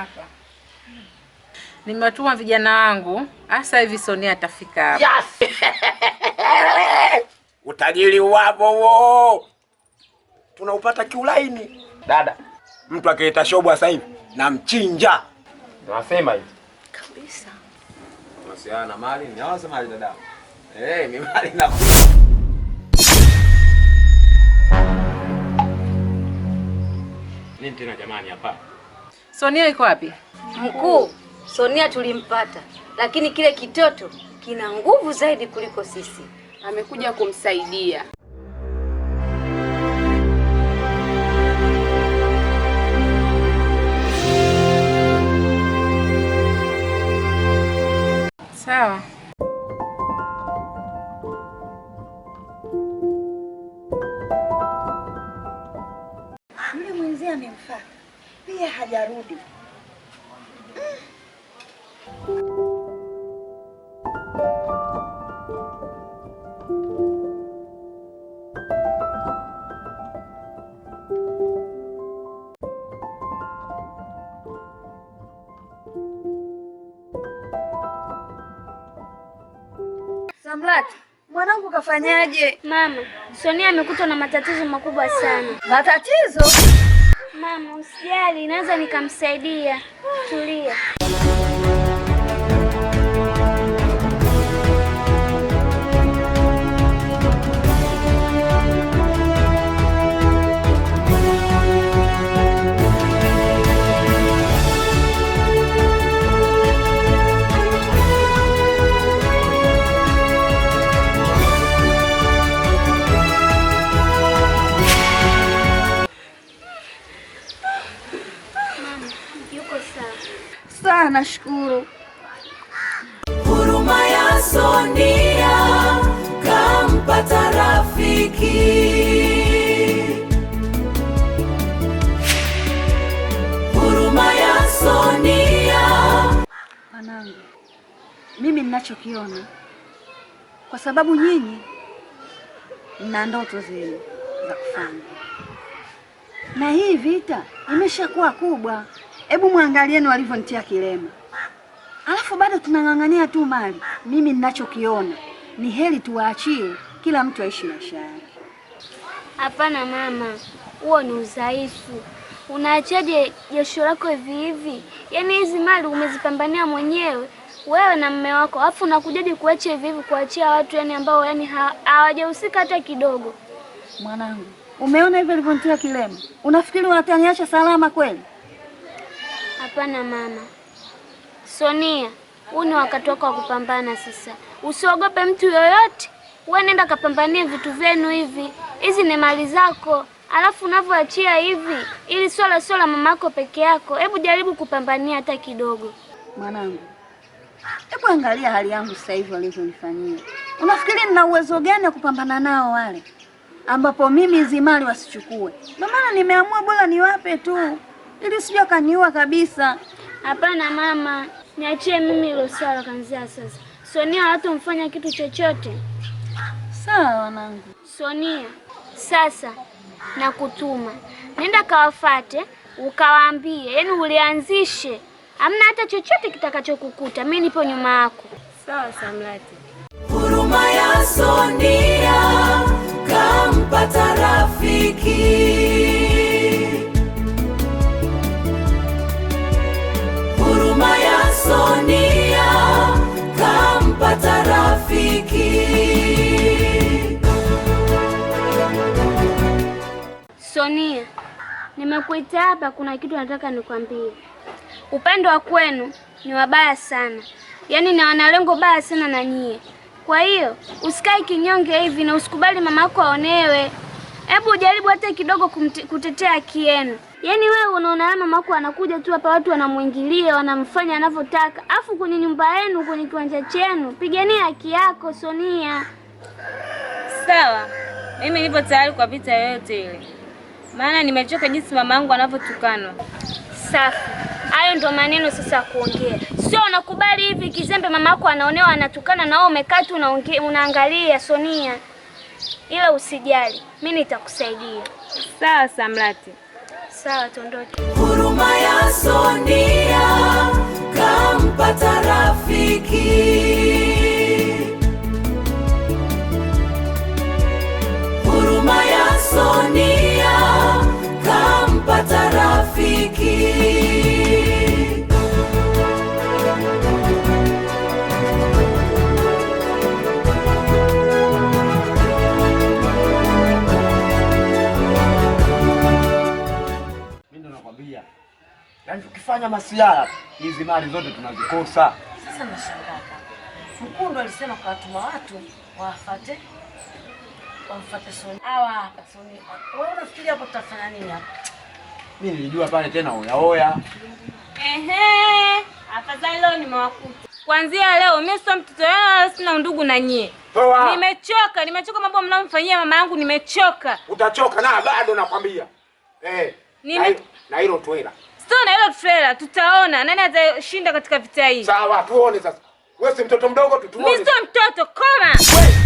hapa. Nimewatuma vijana wangu, hasa hivi Sonia atafika hapa. Yes! Utajiri wapo huo. Tunaupata kiulaini. Dada, mtu akiita shobo sasa hivi na mchinja. Nasema hivi. Kabisa. Unasiana mali, ni hawa mali dada. Mimi mali na nini tena jamani hapa? Sonia iko wapi? Mkuu, Sonia tulimpata, lakini kile kitoto kina nguvu zaidi kuliko sisi. Amekuja kumsaidia. Sawa. Yule mwenzie amemfuata. Pia hajarudi. Samlati, Mwanangu kafanyaje? Mama, Sonia amekutwa na matatizo makubwa sana. Matatizo? Mama, usijali, naweza nikamsaidia. Tulia. Sawa, nashukuru. Huruma ya Sonia kampata rafiki. Huruma ya Sonia. Wanangu, mimi ninachokiona, kwa sababu nyinyi mna ndoto zenu za kufanya, na hii vita imeshakuwa kubwa. Hebu mwangalieni walivyonitia kilema, alafu bado tunang'ang'ania tu mali. Mimi ninachokiona ni heri tuwaachie kila mtu aishi maisha yake. Hapana mama, huo ni udhaifu. Unaachaje jasho lako hivi hivi? Yaani hizi mali umezipambania mwenyewe wewe na mume wako, alafu unakujaje kuacha hivi hivi, kuachia watu yani ambao yani hawajahusika hata kidogo? Mwanangu, umeona hivi alivyonitia kilema, unafikiri wataniacha salama kweli? Hapana mama. Sonia, huu ni wakati wako wa kupambana sasa. Usiogope mtu yoyote. Wewe nenda kapambanie vitu vyenu hivi. Hizi ni mali zako. Alafu unavyoachia hivi, ili swala mamako peke yako. Hebu jaribu kupambania hata kidogo. Mwanangu, hebu angalia hali yangu sasa hivi walivyonifanyia. Unafikiri nina uwezo gani wa kupambana nao wale, ambapo mimi hizi mali wasichukue? Ndio maana nimeamua bora niwape tu, ili sije kaniua kabisa. Hapana mama, niachie mimi hilo swala kanzia sasa. Sonia hatamfanya kitu chochote. Sawa wanangu. Sonia, sasa nakutuma. Nenda kawafate, ukawaambie, yaani ulianzishe. Hamna hata chochote kitakachokukuta. Mimi nipo nyuma yako. Sawa Samlati. Huruma ya Sonia kampata rafiki. Huruma ya Sonia kampata rafiki. Sonia, nimekuita hapa, kuna kitu nataka nikwambie. Upande wa kwenu ni wabaya sana. Yaani ni wanalengo baya sana na nyie. Kwa hiyo, usikae kinyonge hivi na usikubali mamako aonewe. Hebu jaribu hata kidogo kutetea haki yenu. Yaani wewe unaona mamako anakuja tu hapa, watu wanamuingilia, wanamfanya anavyotaka. Afu kwenye nyumba yenu, kwenye kiwanja chenu, pigania haki yako Sonia. Sawa. Mimi nipo tayari kwa vita yoyote ile. Maana nimechoka jinsi mamangu anavyotukanwa. Safi. Hayo ndo maneno sasa kuongea. Sio unakubali hivi kizembe mamako anaonewa, anatukana na wewe umekaa tu unaangalia Sonia. Ila usijali, mimi nitakusaidia. Sawa Samlati. Sawa, tuondoke. Huruma ya Sonia kampata rafiki. Huruma ya Sonia kampata rafiki. Yaani tukifanya masiara hizi mali zote tunazikosa. Sasa nashangaa. Mkundu alisema kwa watuma watu wamfuate Sonia. Hawa hapa Sonia. Wewe unafikiri hapo tutafanya nini hapa? Mimi nilijua pale tena oya. Ehe, afadhali leo nimewakuta. Kuanzia leo mimi sio mtoto wao, sina undugu na nyie. Nimechoka mambo mnaomfanyia mama yangu, nimechoka. Utachoka na bado nakwambia. Na hilo twela. Sio na hilo trailer, tutaona nani atashinda katika vita hii. Sawa, tuone sasa. Wewe si mtoto mdogo tu tuone. Mimi sio mtoto, koma.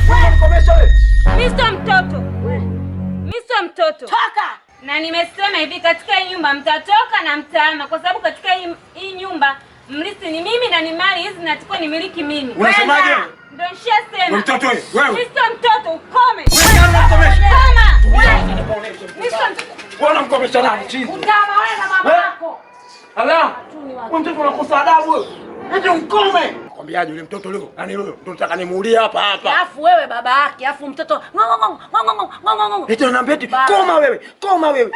Wewe nikomesha wewe. Mimi sio mtoto. Mimi sio mtoto. Toka! Na nimesema hivi, katika hii nyumba mtatoka na mtaama, kwa sababu katika hii nyumba mrithi ni mimi na ni mali hizi natakiwa nimiliki mimi. Unasemaje? Ndio nishasema. Mtoto wewe. Wewe. Mimi sio mtoto, ukome. Wewe unamkomesha. Koma. Mimi sio mtoto. Wewe unamkomesha nani chini? Utama wewe na mama yako. Ala. Wewe mtoto unakosa adabu wewe. Eti ukome. Nakwambiaje yule mtoto leo? Yaani leo ndio nataka nimuulie hapa. Alafu wewe baba yake, alafu mtoto ngong. Eti ananiambia eti koma wewe.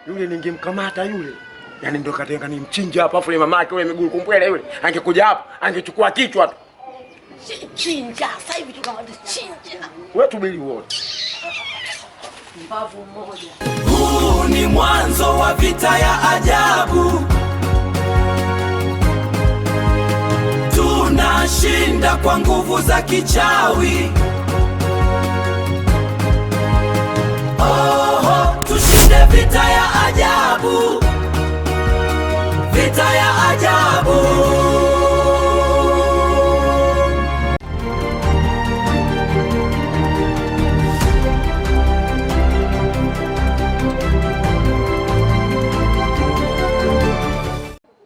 Yule ningemkamata yule. Yaani ndio katenga ni mchinja hapa afu mama yake yule miguu kumpwele yule. Angekuja hapa, angechukua kichwa tu. Chinja, sasa hivi chinja. Wewe tubili wote. Mbavu mmoja. Huu ni mwanzo wa vita ya ajabu. Tunashinda kwa nguvu za kichawi. Tushinde vita ya ajabu. Vita ya ajabu.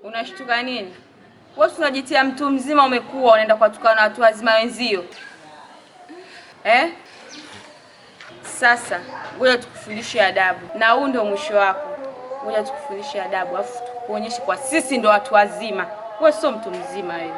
Unashtuka nini? Wewe unajitia mtu mzima, umekuwa unaenda kuwatukana na watu wazima wenzio. Sasa ngoja tukufundishe adabu. Na huu ndio mwisho wako. Ngoja tukufundishe adabu, afu tukuonyeshe kwa sisi ndio watu wazima. Wewe sio mtu mzima wewe.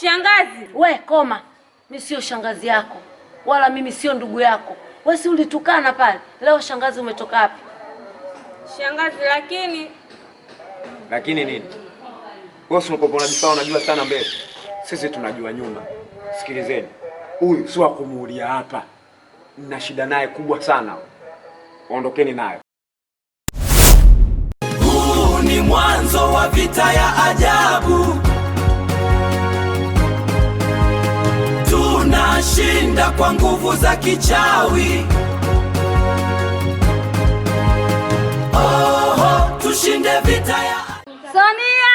Shangazi, we koma. Mimi sio shangazi yako. Wala mimi sio ndugu yako. Wewe si ulitukana pale. Leo shangazi umetoka wapi? Shangazi, Lakini nini? Wewe usipokuwa unajifanya unajua sana mbele. Sisi tunajua nyuma. Sikilizeni. Huyu si wa kumuulia hapa. Nina shida naye kubwa sana. Ondokeni nayo. Huu ni mwanzo wa vita ya ajabu. Tunashinda kwa nguvu za kichawi. Tushinde vita ya Sonia!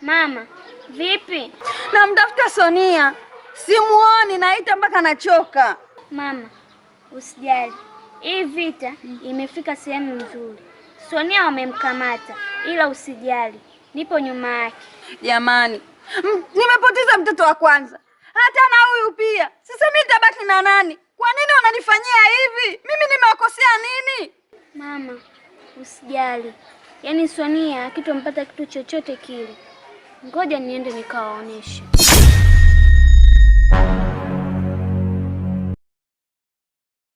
Mama, vipi? Namtafuta Sonia. Simuoni, naita mpaka nachoka. Mama, usijali. Hii vita imefika sehemu nzuri. Sonia wamemkamata, ila usijali. Nipo nyuma yake. Jamani, nimepoteza mtoto wa kwanza. Hata na huyu pia. Sasa mimi nitabaki na nani? Kwa nini wananifanyia hivi? Mimi nimewakosea nini? Mama, usijali. Yaani Sonia akitompata kitu chochote kile, ngoja niende nikawaoneshe.